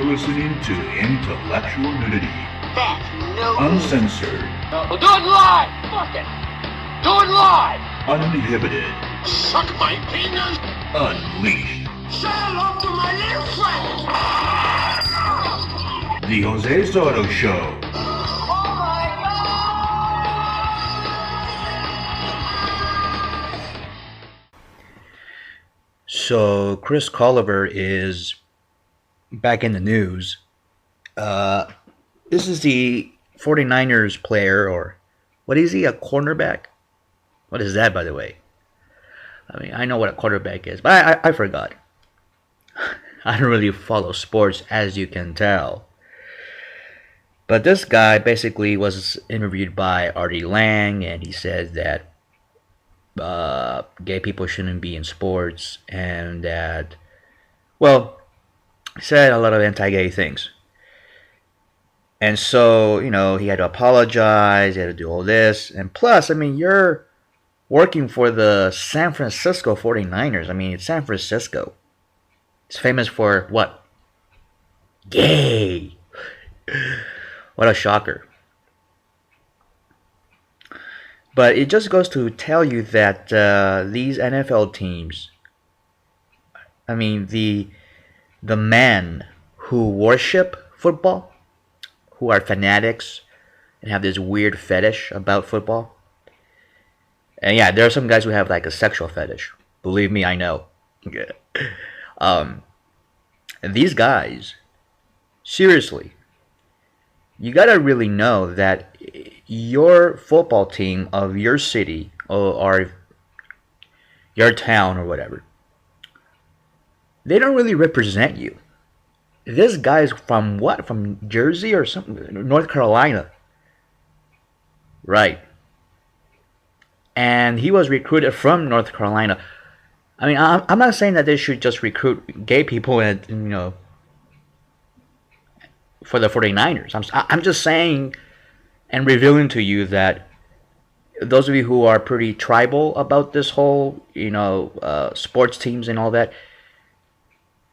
listening to intellectual nudity. That's no Uncensored. Do it live! Fuck it! Do it live! Uninhibited. Suck my penis! Unleashed. Say hello to my little friend! The Jose Soto Show. Oh my God! So Chris Culliver is back in the news. This is the 49ers player, or what is he, a cornerback? What is that, by the way? I mean, I know what a quarterback is, but I forgot. I don't really follow sports, as you can tell. But this guy basically was interviewed by Artie Lang, and he said that gay people shouldn't be in sports, and that, well, he said a lot of anti-gay things. And so, you know, he had to apologize, he had to do all this. And plus, I mean, you're working for the San Francisco 49ers. I mean, it's San Francisco. It's famous for what? Gay. What a shocker. But it just goes to tell you that these NFL teams, I mean, the men who worship football, who are fanatics and have this weird fetish about football. And yeah, there are some guys who have like a sexual fetish. Believe me, I know. These guys, seriously, you gotta really know that your football team of your city or your town or whatever, they don't really represent you. This guy's from what? From Jersey or something? North Carolina. Right. And he was recruited from North Carolina. I mean, I'm not saying that they should just recruit gay people and, you know, for the 49ers. I'm just saying and revealing to you that those of you who are pretty tribal about this whole, you know, sports teams and all that,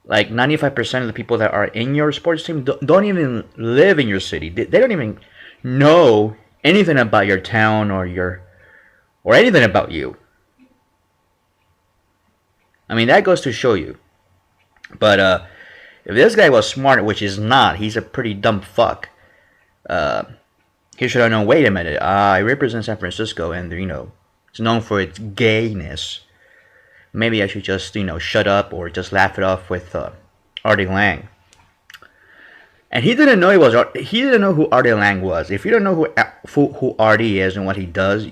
like 95% of the people that are in your sports team don't even live in your city. They don't even know anything about your town or anything about you. I mean, that goes to show you. But if this guy was smart, which he's not, he's a pretty dumb fuck. He should have known, wait a minute, I represent San Francisco and, you know, it's known for its gayness. Maybe I should just, you know, shut up or just laugh it off with Artie Lang. And he didn't know he didn't know who Artie Lang was. If you don't know who Artie is and what he does,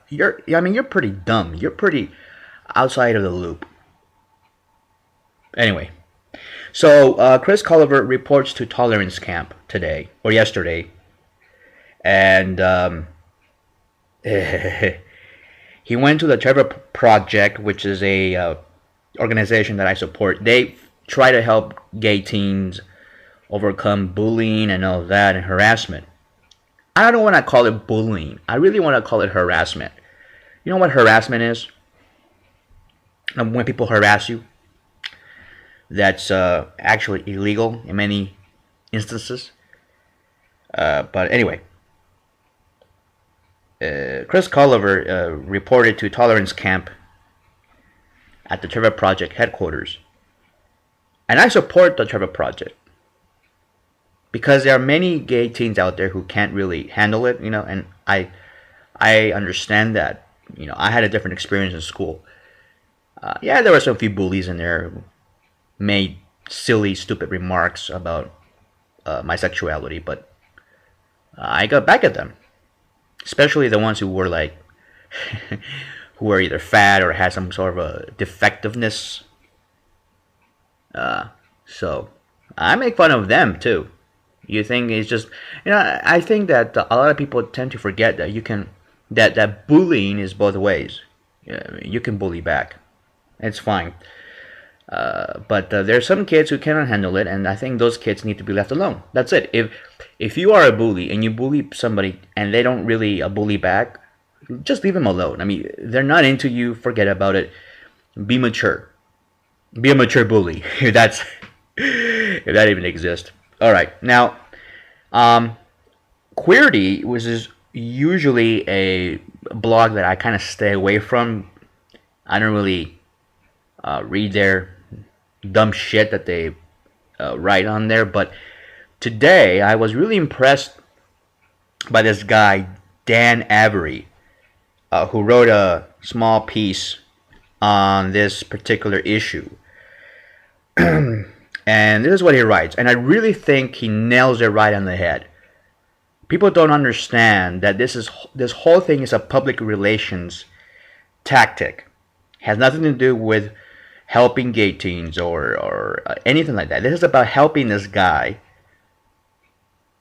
you're pretty dumb. You're pretty outside of the loop. Anyway, so Chris Culliver reports to Tolerance Camp today or yesterday, and he went to the Culliver Project, which is a organization that I support. They try to help gay teens overcome bullying and all that and harassment. I don't want to call it bullying. I really want to call it harassment. You know what harassment is? When people harass you, that's actually illegal in many instances. But anyway, Chris Culliver reported to Tolerance Camp at the Culliver Project headquarters. And I support the Culliver Project because there are many gay teens out there who can't really handle it, you know, and I understand that. You know, I had a different experience in school. Yeah, there were some few bullies in there who made silly, stupid remarks about my sexuality, but I got back at them. Especially the ones who were like, who were either fat or had some sort of a defectiveness. So I make fun of them too. You think it's just, you know, I think that a lot of people tend to forget that that bullying is both ways. You can bully back. It's fine. But there's some kids who cannot handle it, and I think those kids need to be left alone. That's it. If you are a bully and you bully somebody and they don't really bully back, just leave them alone. I mean, they're not into you. Forget about it. Be mature. Be a mature bully. That's if that even exists. All right, now, Queerty was usually a blog that I kind of stay away from. I don't really read their dumb shit that they write on there, but today I was really impressed by this guy, Dan Avery, who wrote a small piece on this particular issue. And this is what he writes, and I really think he nails it right on the head. People don't understand that this whole thing is a public relations tactic. It has nothing to do with helping gay teens or anything like that. This is about helping this guy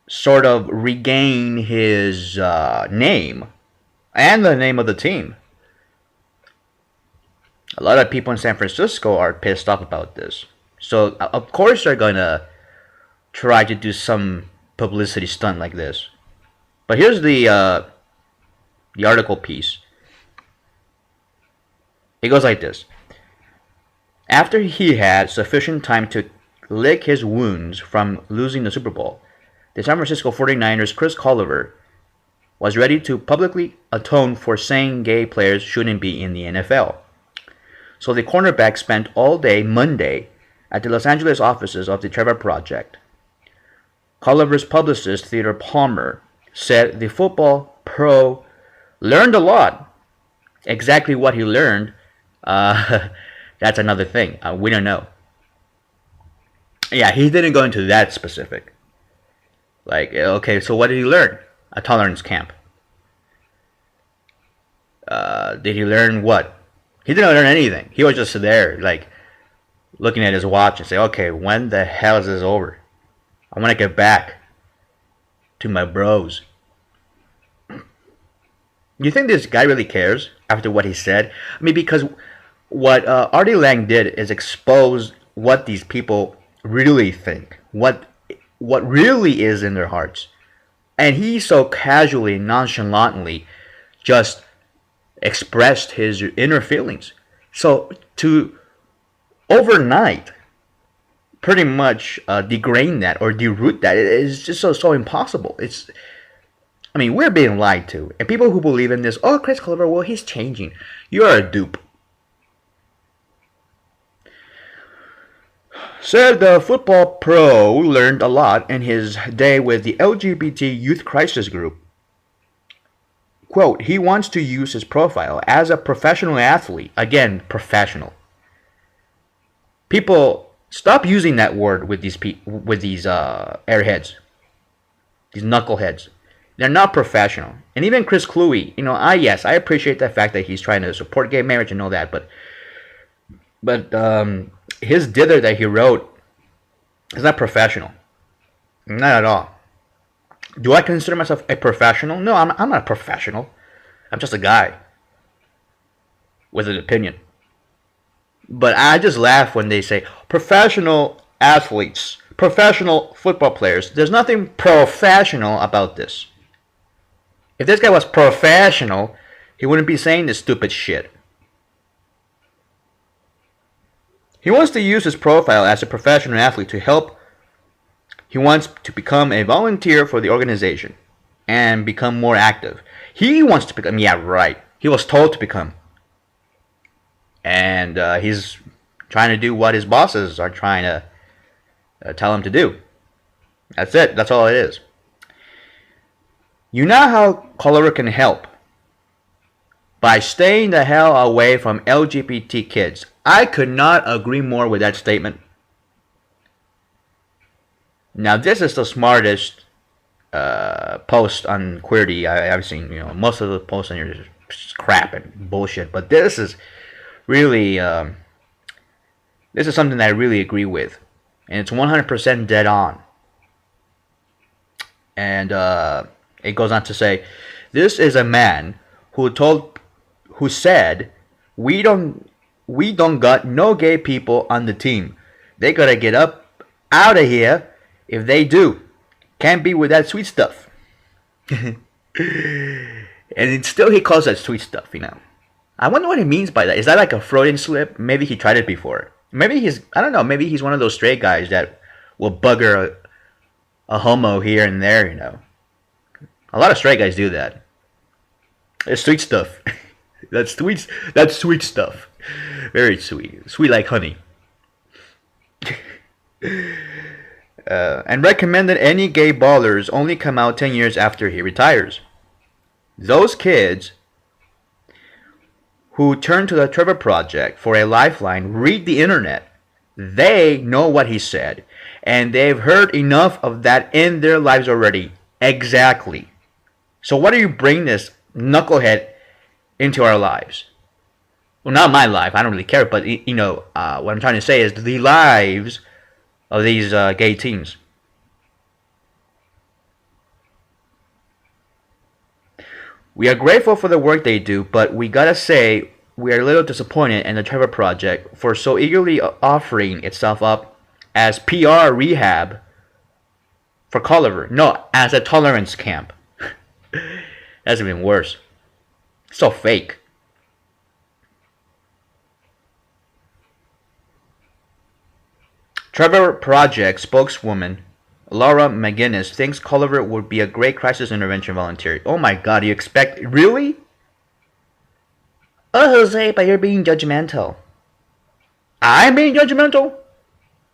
sort of regain his name and the name of the team. A lot of people in San Francisco are pissed off about this. So, of course, they're going to try to do some publicity stunt like this. But here's the article piece. It goes like this. After he had sufficient time to lick his wounds from losing the Super Bowl, the San Francisco 49ers' Chris Culliver was ready to publicly atone for saying gay players shouldn't be in the NFL. So the cornerback spent all day Monday at the Los Angeles offices of the Trevor Project. Culliver's publicist, Theodore Palmer, said the football pro learned a lot. Exactly what he learned, that's another thing. We don't know. Yeah, he didn't go into that specific. Like, okay, so what did he learn? A tolerance camp. Did he learn what? He didn't learn anything. He was just there, like, looking at his watch and say, okay, when the hell is this over? I want to get back to my bros. You think this guy really cares after what he said? I mean, because what Artie Lang did is expose what these people really think, what really is in their hearts. And he so casually, nonchalantly just expressed his inner feelings. So to overnight pretty much degrade that or deroot that, it is just so impossible. I mean, we're being lied to. And people who believe in this, oh, Chris Culliver, well, he's changing. You're a dupe. Said the football pro learned a lot in his day with the LGBT youth crisis group. Quote, he wants to use his profile as a professional athlete. Again, professional. People, stop using that word with these airheads. These knuckleheads. They're not professional. And even Chris Cluey, I appreciate the fact that he's trying to support gay marriage and all that, but his dither that he wrote is not professional. Not at all. Do I consider myself a professional? No, I'm not a professional. I'm just a guy with an opinion. But I just laugh when they say professional athletes, professional football players. There's nothing professional about this. If this guy was professional, he wouldn't be saying this stupid shit. He wants to use his profile as a professional athlete to help. He wants to become a volunteer for the organization and become more active. He wants to become, yeah, right. He was told to become. And he's trying to do what his bosses are trying to tell him to do. That's it. That's all it is. You know how Culliver can help? By staying the hell away from LGBT kids. I could not agree more with that statement. Now, this is the smartest post on Queerty I've seen. Most of the posts on here is crap and bullshit. But this is really, this is something that I really agree with. And it's 100% dead on. And it goes on to say, this is a man who said, we don't got no gay people on the team. They gotta get up out of here if they do. Can't be with that sweet stuff. And still he calls that sweet stuff, I wonder what he means by that. Is that like a Freudian slip? Maybe he tried it before. Maybe maybe he's one of those straight guys that will bugger a homo here and there, you know. A lot of straight guys do that. It's sweet stuff. That's sweet. That's sweet stuff. Very sweet. Sweet like honey. And recommend that any gay ballers only come out 10 years after he retires. Those kids who turn to the Trevor Project for a lifeline read the internet. They know what he said. And they've heard enough of that in their lives already. Exactly. So why do you bring this knucklehead into our lives? Well, not my life. I don't really care. But, you know, what I'm trying to say is the lives of these gay teens. We are grateful for the work they do, but we gotta say we are a little disappointed in the Trevor Project for so eagerly offering itself up as PR rehab for Culliver. No, as a tolerance camp. That's even worse. So fake. Trevor Project spokeswoman Laura McGinnis thinks Culliver would be a great crisis intervention volunteer. Oh my god, you expect... Really? Oh, Jose, but you're being judgmental. I'm being judgmental?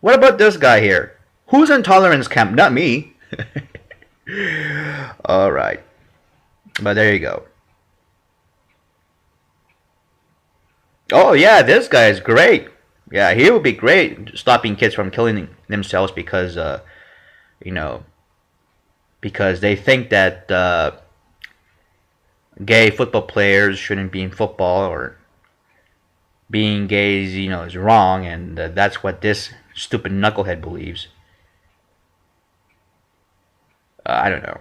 What about this guy here? Who's in tolerance camp? Not me. Alright. But there you go. Oh yeah, this guy is great. Yeah, he would be great stopping kids from killing themselves because, you know, because they think that gay football players shouldn't be in football, or being gay, you know, is wrong, and that's what this stupid knucklehead believes. I don't know.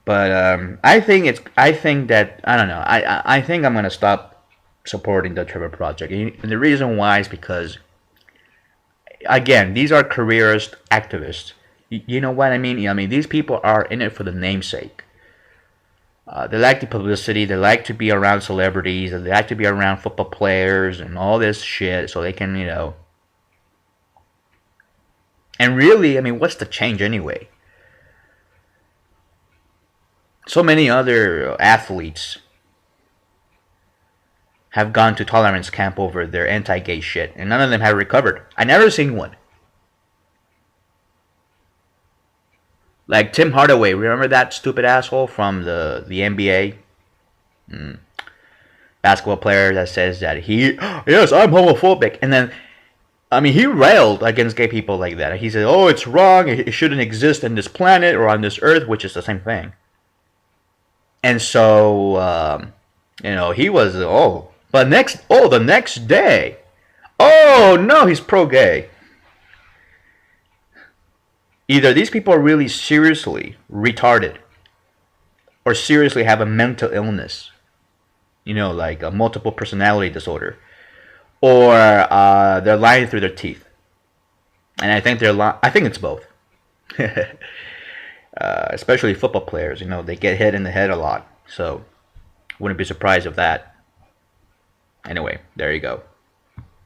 But I think that I don't know. I think I'm gonna stop supporting the Trevor Project, and the reason why is because, again, these are careerist activists. You know what I mean? I mean, these people are in it for the namesake. They like the publicity. They like to be around celebrities. They like to be around football players and all this shit, so they can, you know. And really, I mean, what's the change anyway? So many other athletes have gone to tolerance camp over their anti-gay shit, and none of them have recovered. I never seen one. Like Tim Hardaway, remember that stupid asshole from the NBA? Basketball player that says that yes, I'm homophobic. And then, I mean, he railed against gay people like that. He said, oh, it's wrong, it shouldn't exist in this planet or on this earth, which is the same thing. And so, you know, he was, the next day, oh no, he's pro-gay. Either these people are really seriously retarded, or seriously have a mental illness, you know, like a multiple personality disorder, or they're lying through their teeth. And I think I think it's both. Especially football players, you know, they get hit in the head a lot, so wouldn't be surprised if that. Anyway, there you go.